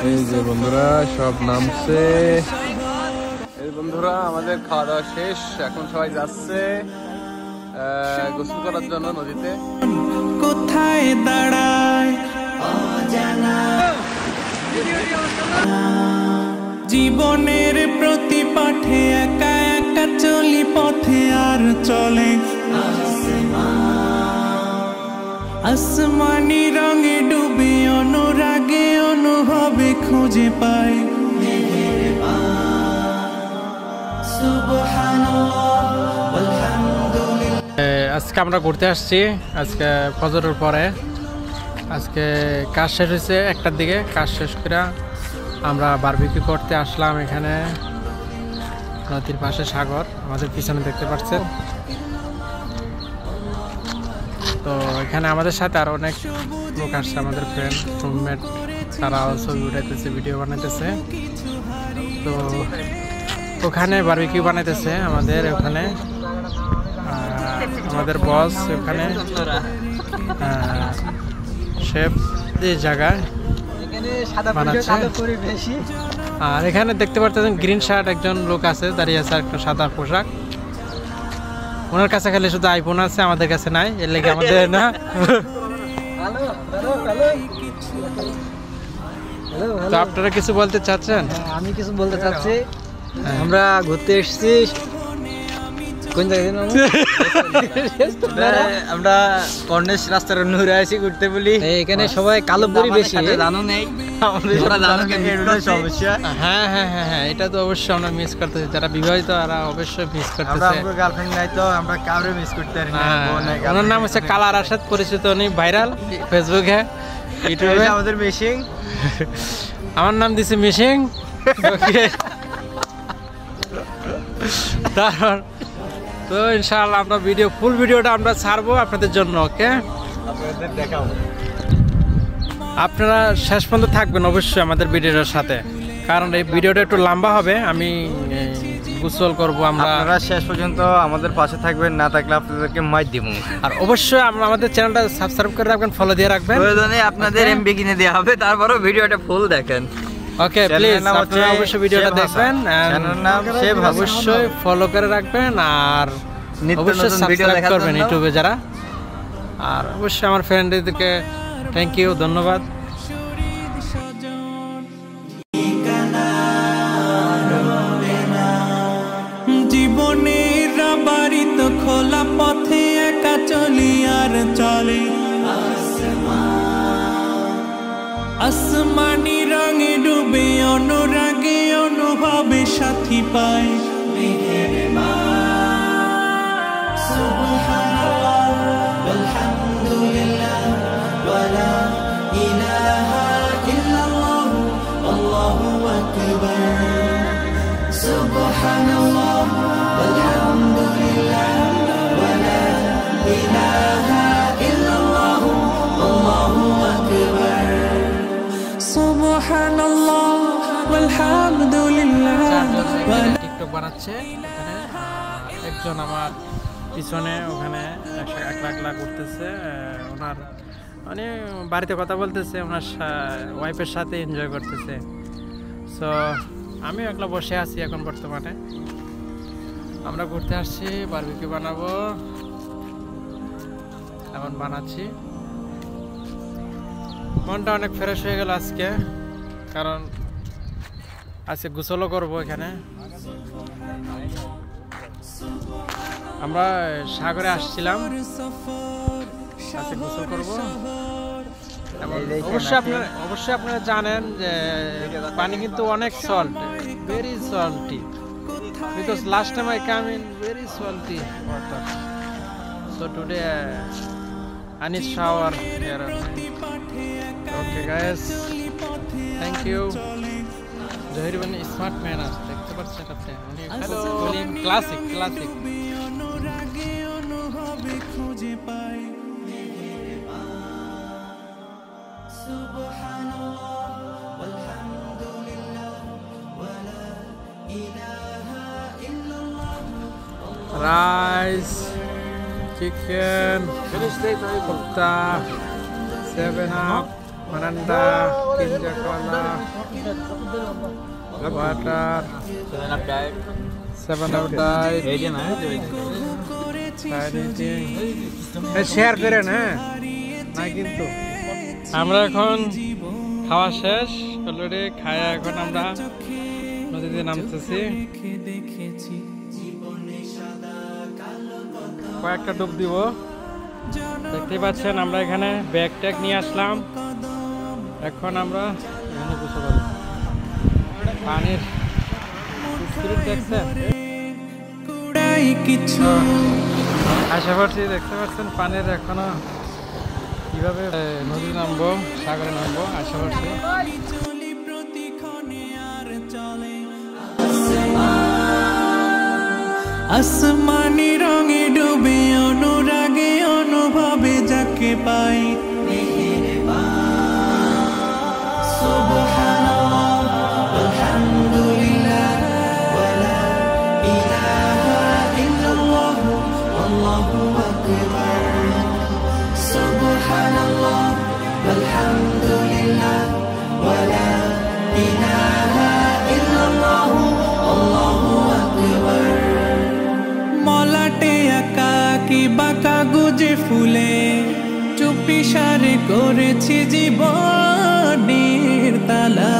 এই যে বন্ধুরা সব নামছে। এই বন্ধুরা আমাদের খাওয়া দাওয়া শেষ, এখন সবাই যাচ্ছে গোসল করার জন্য নদীতে। কোথায় দাঁড়ায় জীবনের প্রতি পাঠে একা একা চলি পথে আর চলে আসমানি রঙে ডুবে অনুরাগে অনুভবে খুঁজে পাই আজকে আমরা ঘুরতে আসছি। আজকে ফজরের পরে আজকে কাজ শেষ হয়েছে 1টার দিকে। কাজ শেষ করে আমরা বারবিকিউ করতে আসলাম। এখানে নদীর পাশে সাগর, আমাদের পিছনে দেখতে পাচ্ছেন। তো এখানে আমাদের সাথে আর অনেক লোক আসছে, আমাদের ফ্রেন্ড রুমমেট, তারাও ছবি উঠাইতেছে, ভিডিও বানাইতেছে। তো ওখানে বারবিকিউ বানাইতেছে আমাদের ওখানে, আমাদের বস ওখানে শেফ এই জায়গায় বানাচ্ছে। আর এখানে দেখতে পাচ্ছেন গ্রিন শার্ট একজন লোক আছে, দাঁড়িয়ে আছে, একটা সাদা পোশাক। ওনার কাছে খালি শুধু আইফোন আছে, আমাদের কাছে নাই, এর লেগে আমাদের না। তো আপনারা কিছু বলতে চাচ্ছেন? আমি কিছু বলতে চাচ্ছি। আমরা ঘুরতে এসেছি কোন জায়গায়, আমরা কর্নেশ রাস্তার ঘুরে আসি ঘুরতে বলি। এখানে সবাই কালো পরি বেশি, জানো নেই সমস্যা। হ্যাঁ হ্যাঁ হ্যাঁ হ্যাঁ, এটা তো অবশ্যই আমরা মিস করতেছি। যারা বিবাহিত তারা অবশ্যই মিস করতেছে। গার্লফ্রেন্ড নাই তো আমরা কাউরে মিস করতে পারি না। ওনার নাম হচ্ছে কালা রাশেদ, পরিচিত উনি ভাইরাল ফেসবুকে, ইউটিউবে। আমাদের মিশিং, আমার নাম দিছে মিশিং। তারপর তো ইনশাআল্লাহ আমরা ফুল ভিডিওটা আমরা ছাড়বো আপনাদের জন্য। ওকে, আপনাদের দেখাবো। আপনারা শেষ পর্যন্ত থাকবেন অবশ্যই আমাদের ভিডিওটার সাথে, কারণ এই ভিডিওটা একটু লম্বা হবে। আমি গোসল করব, আপনারা শেষ পর্যন্ত আমাদের পাশে থাকবেন, না থাকলে আপনাদেরকে মাইর দিব। আর অবশ্যই আমাদের চ্যানেলটা সাবস্ক্রাইব করে রাখবেন, ফলো দিয়ে রাখবেন। প্রয়োজনে আপনাদের এমবি কিনে দেওয়া হবে, তারপরও ভিডিওটা ফুল দেখেন। ওকে, প্লিজ আপনারা অবশ্যই ভিডিওটা দেখবেন, অবশ্যই ফলো করে রাখবেন, আর অবশ্যই সাবস্ক্রাইব করবেন ইউটিউবে যারা। আর অবশ্যই আমার ফ্রেন্ডদেরকে থ্যাংক ইউ, ধন্যবাদ। জীবনের বাড়িত খোলা পথে একা চলি আর চলে আসমানি রঙে ডুবে অনুরাগে অনুভবে সাথী পায় সুবহানাল্লাহ আলহামদুলিল্লাহ ওয়ালা ইলাহা ইল্লাল্লাহ আল্লাহু আকবার সুবহানাল্লাহ আলহামদুলিল্লাহ ওয়ালা ইলাহা ইল্লাল্লাহ আল্লাহু আকবার সুবহানাল্লাহ আলহামদুলিল্লাহ। টিকটক বানাচ্ছে এখানে একজন আমার পিছনে, ওখানে 1 লাখ করতেছে। ওনার মানে বাড়িতে কথা বলতেছে, ওনার ওয়াইফের সাথে এনজয় করতেছে। সো আমি একলা বসে আছি এখন বর্তমানে। আমরা ঘুরতে আসছি, বারবিকিউ বানাবো, এখন বানাচ্ছি। মনটা অনেক ফ্রেশ হয়ে গেল আজকে, কারণ আজকে গোসলও করবো এখানে। আমরা সাগরে আসছিলাম, আজকে গোসল করবো। অবশ্যই আপনারা জানেন যে পানি কিন্তু অনেক salt, very salty, because last time I come in very salty water. So today I need shower here. Okay guys, thank you. Zahir মানে স্মার্ট ম্যান আছে, দেখতে পাচ্ছেন আপনি। হ্যালো, ক্লাসিক খুঁজে পাই সুবহানাল্লাহ আলহামদুলিল্লাহ ওয়ালা ইলাহা ইল্লাল্লাহ। Rice, chicken, kofta, 7 Up, Mananda, Kinja Cola, water, 7 Up diet, share করেন হ্যাঁ না কিন্তু আমরা এখন খাওয়া শেষ অলরেডি খায়া এখন আমরা নদীতে নামতেছি কয়েকটা ডুব দিব দেখতে পাচ্ছেন আমরা এখানে ব্যাগ ট্যাগ নিয়ে আসলাম এখন আমরা এখানে গোসল করব পানির স্পিড দেখছেন কিছু আশা করছি দেখতে পাচ্ছেন পানির এখনো কিভাবে নদী নামবো সাগরে নামবো আশা করছি চলি প্রতিক্ষণে আর চলে আসমানি রঙে ডুবে অনুরাগে অনুভবে যাকে পাই মলাটে আঁকা কি বাঁকা গুজে ফুলে চুপি সারে করেছি জীবনের তালা